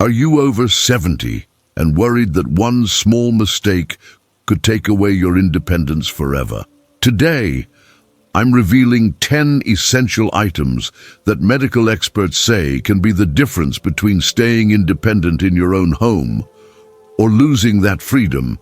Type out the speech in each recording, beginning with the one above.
Are you over 70 and worried that one small mistake could take away your independence forever? Today, I'm revealing 10 essential items that medical experts say can be the difference between staying independent in your own home or losing that freedom,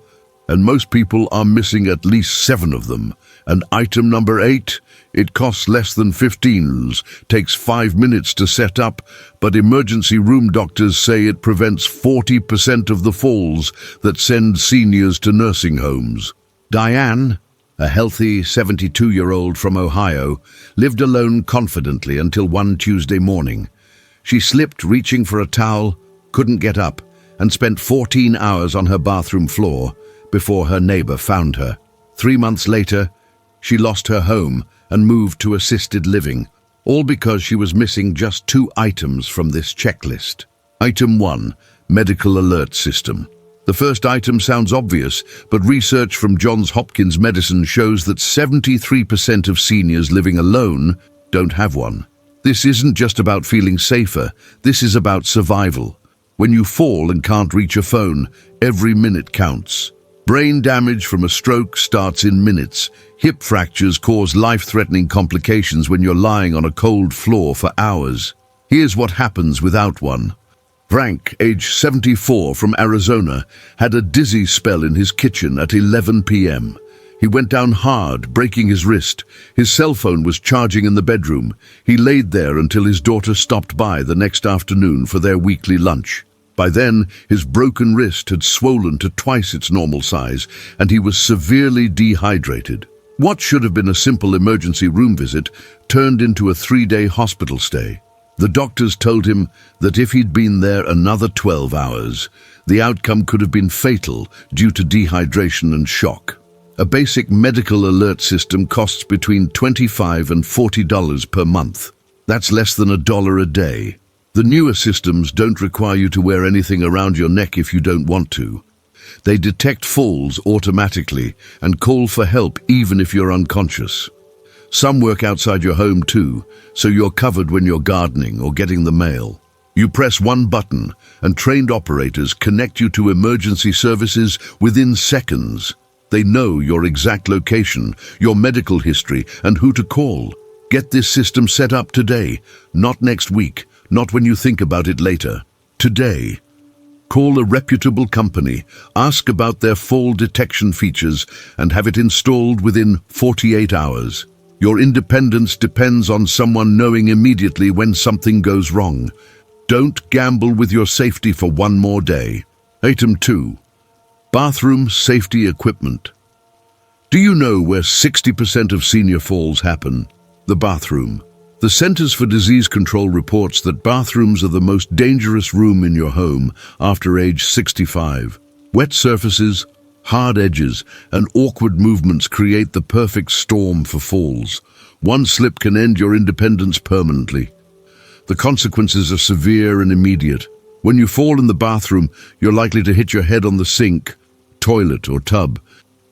and most people are missing at least 7 of them. And item number 8, it costs less than 15, takes 5 minutes to set up, but emergency room doctors say it prevents 40% of the falls that send seniors to nursing homes. Diane, a healthy 72-year-old from Ohio, lived alone confidently until one Tuesday morning. She slipped reaching for a towel, couldn't get up, and spent 14 hours on her bathroom floor before her neighbor found her. 3 months later, she lost her home and moved to assisted living, all because she was missing just 2 items from this checklist. Item 1, medical alert system. The first item sounds obvious, but research from Johns Hopkins Medicine shows that 73% of seniors living alone don't have one. This isn't just about feeling safer, this is about survival. When you fall and can't reach a phone, every minute counts. Brain damage from a stroke starts in minutes. Hip fractures cause life-threatening complications when you're lying on a cold floor for hours. Here's what happens without one. Frank, age 74, from Arizona, had a dizzy spell in his kitchen at 11 p.m. He went down hard, breaking his wrist. His cell phone was charging in the bedroom. He laid there until his daughter stopped by the next afternoon for their weekly lunch. By then, his broken wrist had swollen to twice its normal size, and he was severely dehydrated. What should have been a simple emergency room visit turned into a 3-day hospital stay. The doctors told him that if he'd been there another 12 hours, the outcome could have been fatal due to dehydration and shock. A basic medical alert system costs between $25 and $40 per month. That's less than $1 a day. The newer systems don't require you to wear anything around your neck if you don't want to. They detect falls automatically and call for help even if you're unconscious. Some work outside your home too, so you're covered when you're gardening or getting the mail. You press one button and trained operators connect you to emergency services within seconds. They know your exact location, your medical history, and who to call. Get this system set up today, not next week, not when you think about it later. Today. Call a reputable company, ask about their fall detection features, and have it installed within 48 hours. Your independence depends on someone knowing immediately when something goes wrong. Don't gamble with your safety for one more day. Item 2. Bathroom safety equipment. Do you know where 60% of senior falls happen? The bathroom. The Centers for Disease Control reports that bathrooms are the most dangerous room in your home after age 65. Wet surfaces, hard edges, and awkward movements create the perfect storm for falls. One slip can end your independence permanently. The consequences are severe and immediate. When you fall in the bathroom, you're likely to hit your head on the sink, toilet, or tub.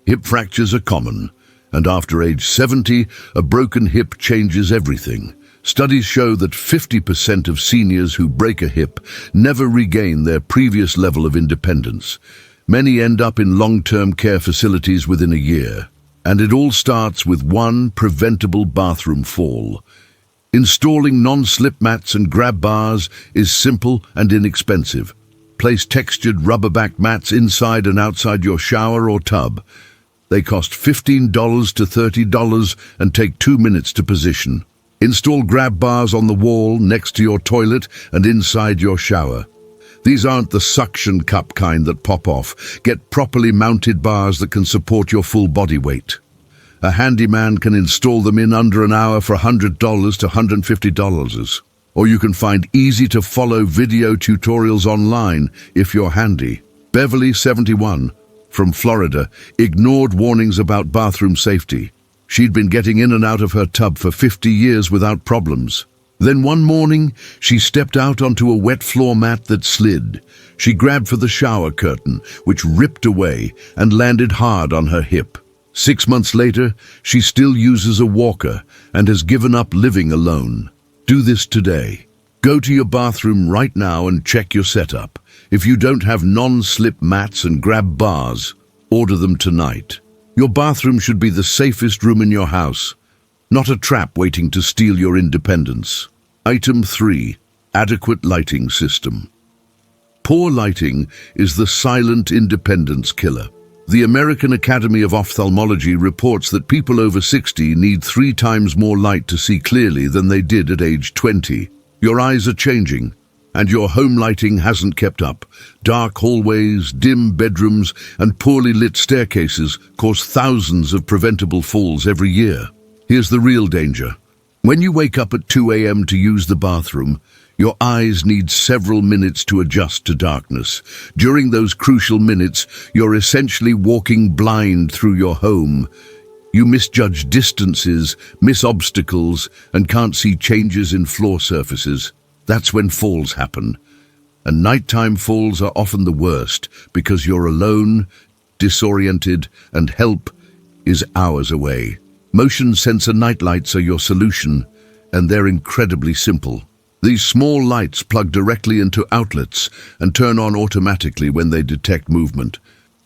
Hip fractures are common, and after age 70, a broken hip changes everything. Studies show that 50% of seniors who break a hip never regain their previous level of independence. Many end up in long-term care facilities within a year, and it all starts with one preventable bathroom fall. Installing non-slip mats and grab bars is simple and inexpensive. Place textured rubber-back mats inside and outside your shower or tub. They cost $15 to $30 and take 2 minutes to position. Install grab bars on the wall next to your toilet and inside your shower. These aren't the suction cup kind that pop off. Get properly mounted bars that can support your full body weight. A handyman can install them in under an hour for $100 to $150. Or you can find easy-to-follow video tutorials online if you're handy. Beverly, 71, from Florida, ignored warnings about bathroom safety. She'd been getting in and out of her tub for 50 years without problems. Then one morning, she stepped out onto a wet floor mat that slid. She grabbed for the shower curtain, which ripped away and landed hard on her hip. 6 months later, she still uses a walker and has given up living alone. Do this today. Go to your bathroom right now and check your setup. If you don't have non-slip mats and grab bars, order them tonight. Your bathroom should be the safest room in your house, not a trap waiting to steal your independence. Item 3. Adequate lighting system. Poor lighting is the silent independence killer. The American Academy of Ophthalmology reports that people over 60 need 3 times more light to see clearly than they did at age 20. Your eyes are changing, and your home lighting hasn't kept up. Dark hallways, dim bedrooms, and poorly lit staircases cause thousands of preventable falls every year. Here's the real danger. When you wake up at 2 a.m. to use the bathroom, your eyes need several minutes to adjust to darkness. During those crucial minutes, you're essentially walking blind through your home. You misjudge distances, miss obstacles, and can't see changes in floor surfaces. That's when falls happen. And nighttime falls are often the worst because you're alone, disoriented, and help is hours away. Motion sensor nightlights are your solution, and they're incredibly simple. These small lights plug directly into outlets and turn on automatically when they detect movement.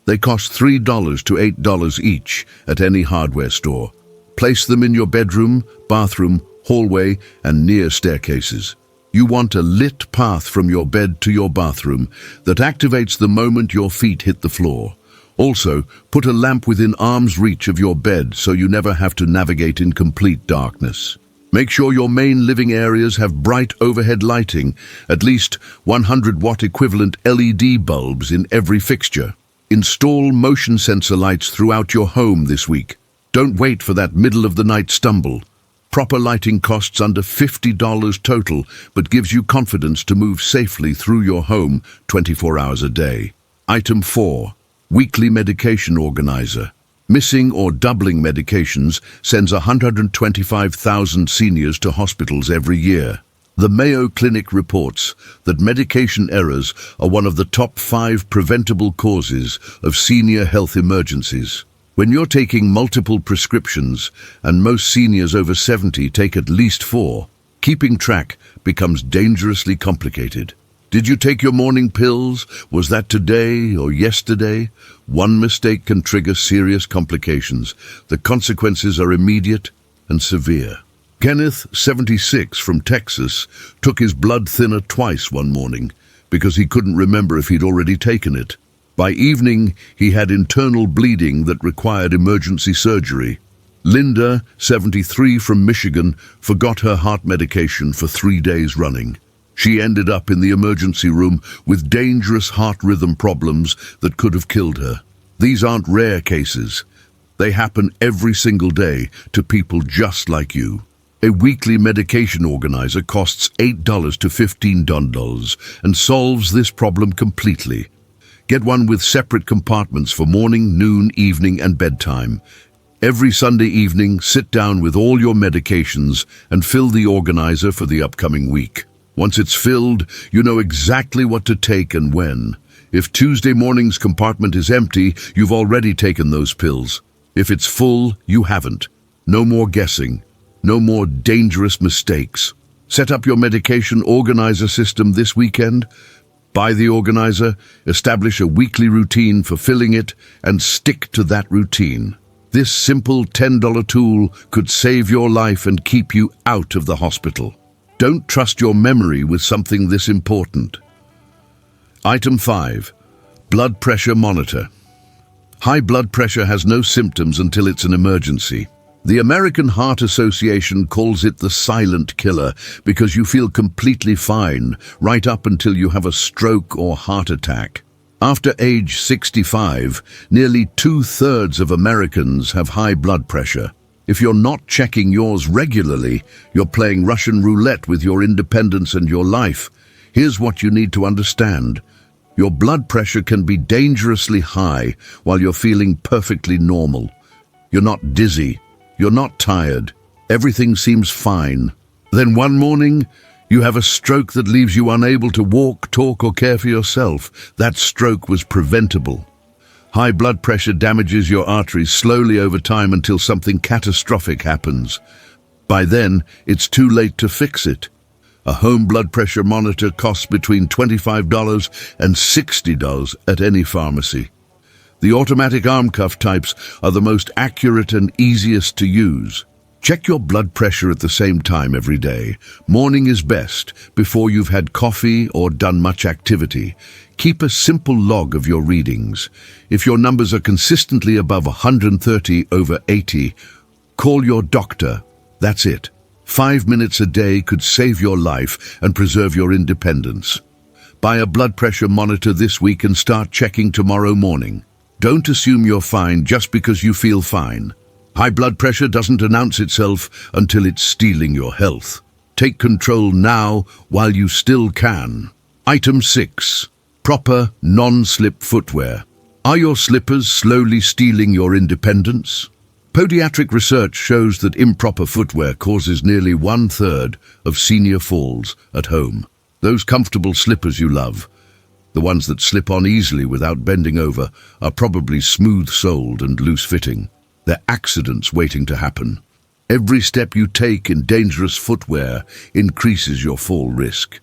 They cost $3 to $8 each at any hardware store. Place them in your bedroom, bathroom, hallway, and near staircases. You want a lit path from your bed to your bathroom that activates the moment your feet hit the floor. Also, put a lamp within arm's reach of your bed so you never have to navigate in complete darkness. Make sure your main living areas have bright overhead lighting, at least 100-watt equivalent LED bulbs in every fixture. Install motion sensor lights throughout your home this week. Don't wait for that middle-of-the-night stumble. Proper lighting costs under $50 total, but gives you confidence to move safely through your home 24 hours a day. Item 4. Weekly medication organizer. Missing or doubling medications sends 125,000 seniors to hospitals every year. The Mayo Clinic reports that medication errors are one of the top 5 preventable causes of senior health emergencies. When you're taking multiple prescriptions, and most seniors over 70 take at least 4, keeping track becomes dangerously complicated. Did you take your morning pills? Was that today or yesterday? One mistake can trigger serious complications. The consequences are immediate and severe. Kenneth, 76, from Texas, took his blood thinner twice one morning because he couldn't remember if he'd already taken it. By evening, he had internal bleeding that required emergency surgery. Linda, 73, from Michigan, forgot her heart medication for 3 days running. She ended up in the emergency room with dangerous heart rhythm problems that could have killed her. These aren't rare cases. They happen every single day to people just like you. A weekly medication organizer costs $8 to $15 and solves this problem completely. Get one with separate compartments for morning, noon, evening, and bedtime. Every Sunday evening, sit down with all your medications and fill the organizer for the upcoming week. Once it's filled, you know exactly what to take and when. If Tuesday morning's compartment is empty, you've already taken those pills. If it's full, you haven't. No more guessing. No more dangerous mistakes. Set up your medication organizer system this weekend. Buy the organizer, establish a weekly routine for filling it, and stick to that routine. This simple $10 tool could save your life and keep you out of the hospital. Don't trust your memory with something this important. Item 5. Blood pressure monitor. High blood pressure has no symptoms until it's an emergency. The American Heart Association calls it the silent killer because you feel completely fine right up until you have a stroke or heart attack. After age 65, nearly 2/3 of Americans have high blood pressure. If you're not checking yours regularly, you're playing Russian roulette with your independence and your life. Here's what you need to understand. Your blood pressure can be dangerously high while you're feeling perfectly normal. You're not dizzy. You're not tired. Everything seems fine. Then one morning, you have a stroke that leaves you unable to walk, talk, or care for yourself. That stroke was preventable. High blood pressure damages your arteries slowly over time until something catastrophic happens. By then, it's too late to fix it. A home blood pressure monitor costs between $25 and $60 at any pharmacy. The automatic arm cuff types are the most accurate and easiest to use. Check your blood pressure at the same time every day. Morning is best, before you've had coffee or done much activity. Keep a simple log of your readings. If your numbers are consistently above 130/80, call your doctor. That's it. 5 minutes a day could save your life and preserve your independence. Buy a blood pressure monitor this week and start checking tomorrow morning. Don't assume you're fine just because you feel fine. High blood pressure doesn't announce itself until it's stealing your health. Take control now while you still can. Item 6. Proper, non-slip footwear. Are your slippers slowly stealing your independence? Podiatric research shows that improper footwear causes nearly 1/3 of senior falls at home. Those comfortable slippers you love, the ones that slip on easily without bending over, are probably smooth-soled and loose-fitting. They're accidents waiting to happen. Every step you take in dangerous footwear increases your fall risk.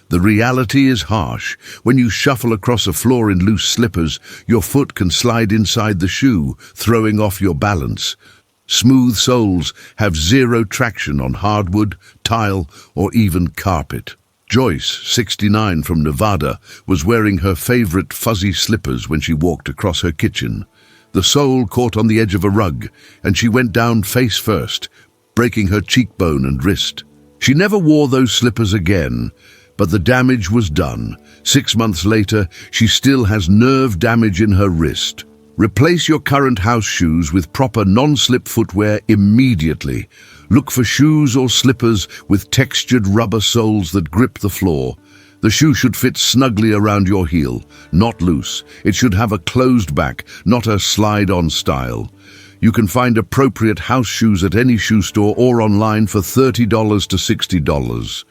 The reality is harsh. When you shuffle across a floor in loose slippers, your foot can slide inside the shoe, throwing off your balance. Smooth soles have zero traction on hardwood, tile, or even carpet. Joyce, 69, from Nevada, was wearing her favorite fuzzy slippers when she walked across her kitchen. The sole caught on the edge of a rug, and she went down face first, breaking her cheekbone and wrist. She never wore those slippers again, but the damage was done. 6 months later, she still has nerve damage in her wrist. Replace your current house shoes with proper non-slip footwear immediately. Look for shoes or slippers with textured rubber soles that grip the floor. The shoe should fit snugly around your heel, not loose. It should have a closed back, not a slide-on style. You can find appropriate house shoes at any shoe store or online for $30 to $60.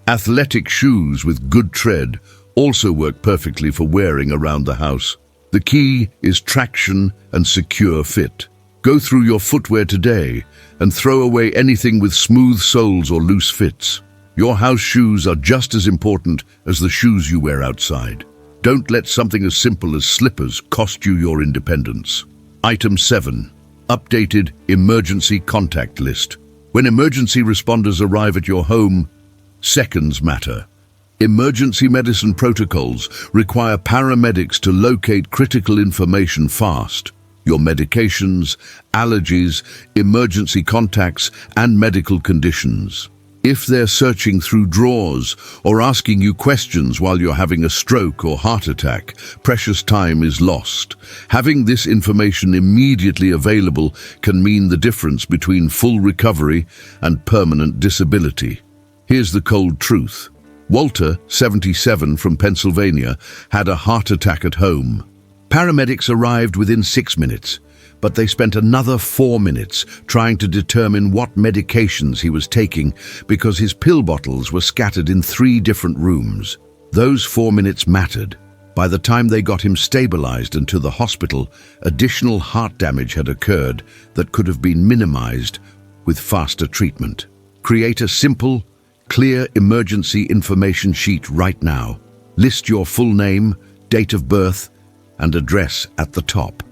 Athletic shoes with good tread also work perfectly for wearing around the house. The key is traction and secure fit. Go through your footwear today and throw away anything with smooth soles or loose fits. Your house shoes are just as important as the shoes you wear outside. Don't let something as simple as slippers cost you your independence. Item 7. Updated emergency contact list. When emergency responders arrive at your home, seconds matter. Emergency medicine protocols require paramedics to locate critical information fast. Your medications, allergies, emergency contacts, and medical conditions. If they're searching through drawers or asking you questions while you're having a stroke or heart attack, precious time is lost. Having this information immediately available can mean the difference between full recovery and permanent disability. Here's the cold truth. Walter, 77, from Pennsylvania, had a heart attack at home. Paramedics arrived within 6 minutes, but they spent another 4 minutes trying to determine what medications he was taking because his pill bottles were scattered in 3 different rooms. Those 4 minutes mattered. By the time they got him stabilized and to the hospital, additional heart damage had occurred that could have been minimized with faster treatment. Create a simple, clear emergency information sheet right now. List your full name, date of birth, and address at the top.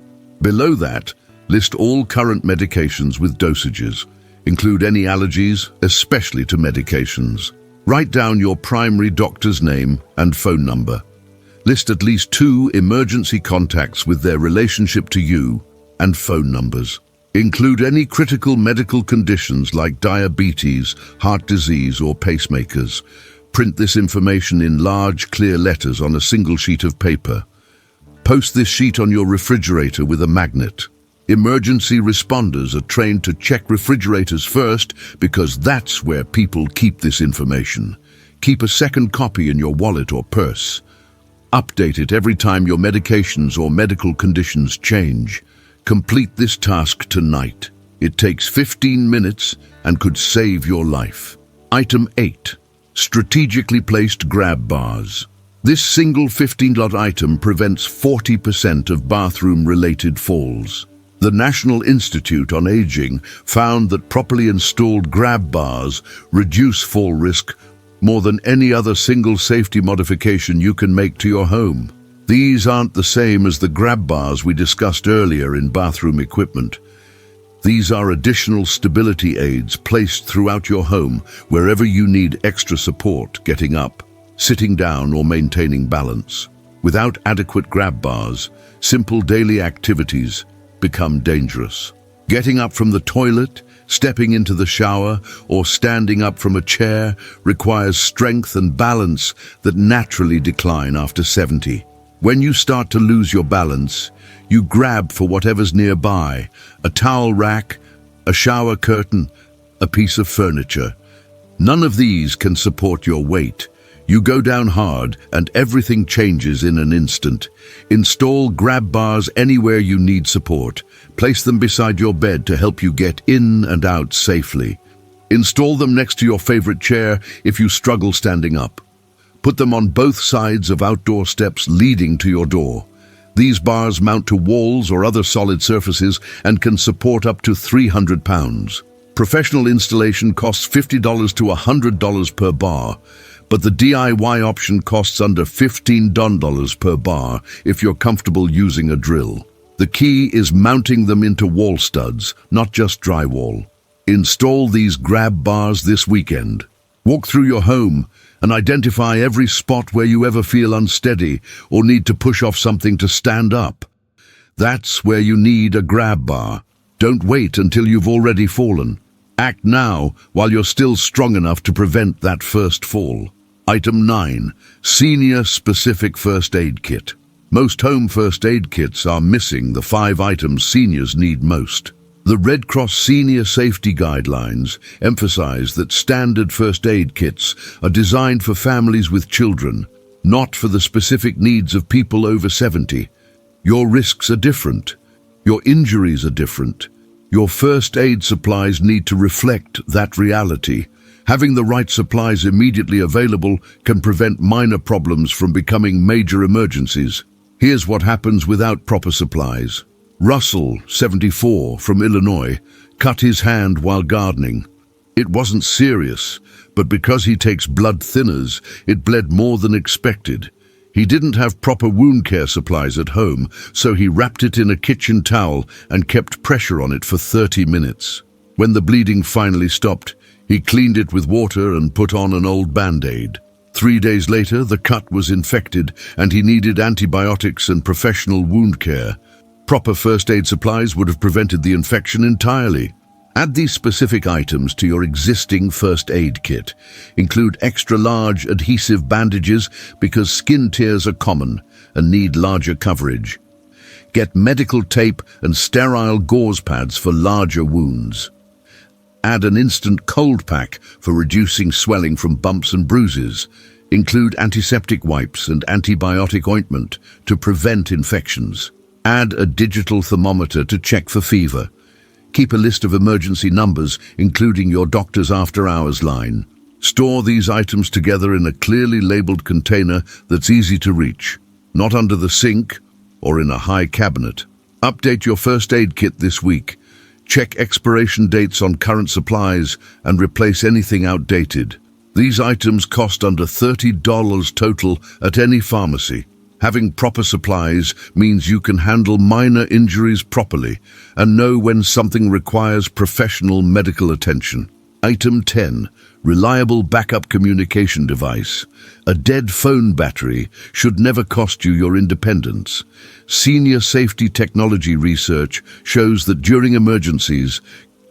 Below that, list all current medications with dosages. Include any allergies, especially to medications. Write down your primary doctor's name and phone number. List at least 2 emergency contacts with their relationship to you and phone numbers. Include any critical medical conditions like diabetes, heart disease, or pacemakers. Print this information in large, clear letters on a single sheet of paper. Post this sheet on your refrigerator with a magnet. Emergency responders are trained to check refrigerators first because that's where people keep this information. Keep a second copy in your wallet or purse. Update it every time your medications or medical conditions change. Complete this task tonight. It takes 15 minutes and could save your life. Item 8. Strategically placed grab bars. This single 15-lot item prevents 40% of bathroom-related falls. The National Institute on Aging found that properly installed grab bars reduce fall risk more than any other single safety modification you can make to your home. These aren't the same as the grab bars we discussed earlier in bathroom equipment. These are additional stability aids placed throughout your home wherever you need extra support getting up, sitting down, or maintaining balance. Without adequate grab bars, simple daily activities become dangerous. Getting up from the toilet, stepping into the shower, or standing up from a chair requires strength and balance that naturally decline after 70. When you start to lose your balance, you grab for whatever's nearby: a towel rack, a shower curtain, a piece of furniture. None of these can support your weight. You go down hard and everything changes in an instant. Install grab bars anywhere you need support. Place them beside your bed to help you get in and out safely. Install them next to your favorite chair if you struggle standing up. Put them on both sides of outdoor steps leading to your door. These bars mount to walls or other solid surfaces and can support up to 300 pounds. Professional installation costs $50 to $100 per bar, but the DIY option costs under $15 per bar if you're comfortable using a drill. The key is mounting them into wall studs, not just drywall. Install these grab bars this weekend. Walk through your home and identify every spot where you ever feel unsteady or need to push off something to stand up. That's where you need a grab bar. Don't wait until you've already fallen. Act now while you're still strong enough to prevent that first fall. Item 9. Senior Specific First Aid Kit. Most home first aid kits are missing the 5 items seniors need most. The Red Cross Senior Safety Guidelines emphasize that standard first aid kits are designed for families with children, not for the specific needs of people over 70. Your risks are different. Your injuries are different. Your first aid supplies need to reflect that reality. Having the right supplies immediately available can prevent minor problems from becoming major emergencies. Here's what happens without proper supplies. Russell, 74, from Illinois, cut his hand while gardening. It wasn't serious, but because he takes blood thinners, it bled more than expected. He didn't have proper wound care supplies at home, so he wrapped it in a kitchen towel and kept pressure on it for 30 minutes. When the bleeding finally stopped, he cleaned it with water and put on an old Band-Aid. 3 days later, the cut was infected and he needed antibiotics and professional wound care. Proper first aid supplies would have prevented the infection entirely. Add these specific items to your existing first aid kit. Include extra large adhesive bandages because skin tears are common and need larger coverage. Get medical tape and sterile gauze pads for larger wounds. Add an instant cold pack for reducing swelling from bumps and bruises. Include antiseptic wipes and antibiotic ointment to prevent infections. Add a digital thermometer to check for fever. Keep a list of emergency numbers, including your doctor's after-hours line. Store these items together in a clearly labeled container that's easy to reach, not under the sink or in a high cabinet. Update your first aid kit this week. Check expiration dates on current supplies and replace anything outdated. These items cost under $30 total at any pharmacy. Having proper supplies means you can handle minor injuries properly and know when something requires professional medical attention. Item 10. Reliable backup communication device. A dead phone battery should never cost you your independence. Senior safety technology research shows that during emergencies,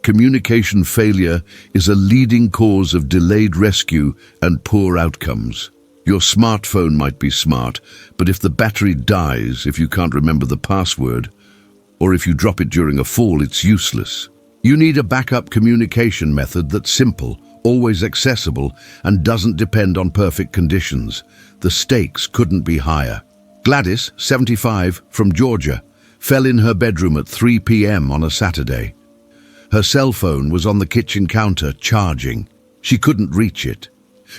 communication failure is a leading cause of delayed rescue and poor outcomes. Your smartphone might be smart, but if the battery dies, if you can't remember the password, or if you drop it during a fall, it's useless. You need a backup communication method that's simple, always accessible, and doesn't depend on perfect conditions. The stakes couldn't be higher. Gladys, 75, from Georgia, fell in her bedroom at 3 p.m. on a Saturday. Her cell phone was on the kitchen counter charging. She couldn't reach it.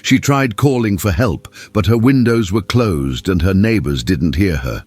She tried calling for help, but her windows were closed and her neighbors didn't hear her.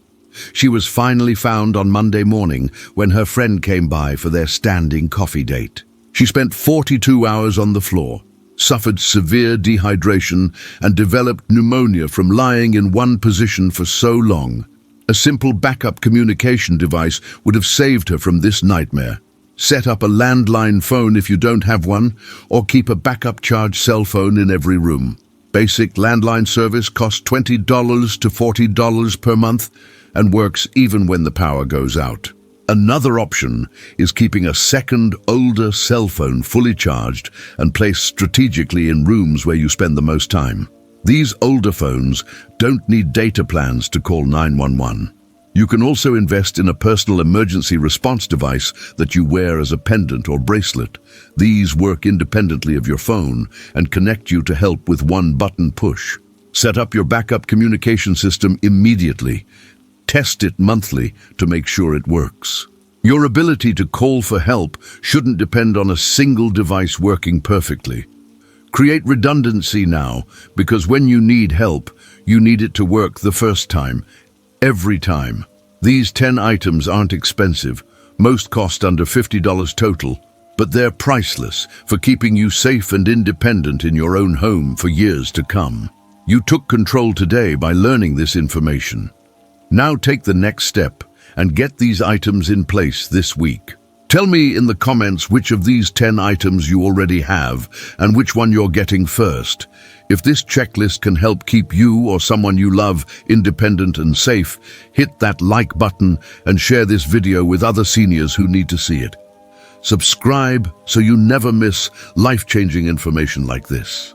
She was finally found on Monday morning when her friend came by for their standing coffee date. She spent 42 hours on the floor. suffered severe dehydration, and developed pneumonia from lying in one position for so long. A simple backup communication device would have saved her from this nightmare. Set up a landline phone if you don't have one, or keep a backup charge cell phone in every room. Basic landline service costs $20 to $40 per month and works even when the power goes out. Another option is keeping a second, older cell phone fully charged and placed strategically in rooms where you spend the most time. These older phones don't need data plans to call 911. You can also invest in a personal emergency response device that you wear as a pendant or bracelet. These work independently of your phone and connect you to help with one button push. Set up your backup communication system immediately. Test it monthly to make sure it works. Your ability to call for help shouldn't depend on a single device working perfectly. Create redundancy now, because when you need help, you need it to work the first time, every time. These 10 items aren't expensive. Most cost under $50 total, but they're priceless for keeping you safe and independent in your own home for years to come. You took control today by learning this information. Now take the next step and get these items in place this week. Tell me in the comments which of these 10 items you already have and which one you're getting first. If this checklist can help keep you or someone you love independent and safe, hit that like button and share this video with other seniors who need to see it. Subscribe so you never miss life-changing information like this.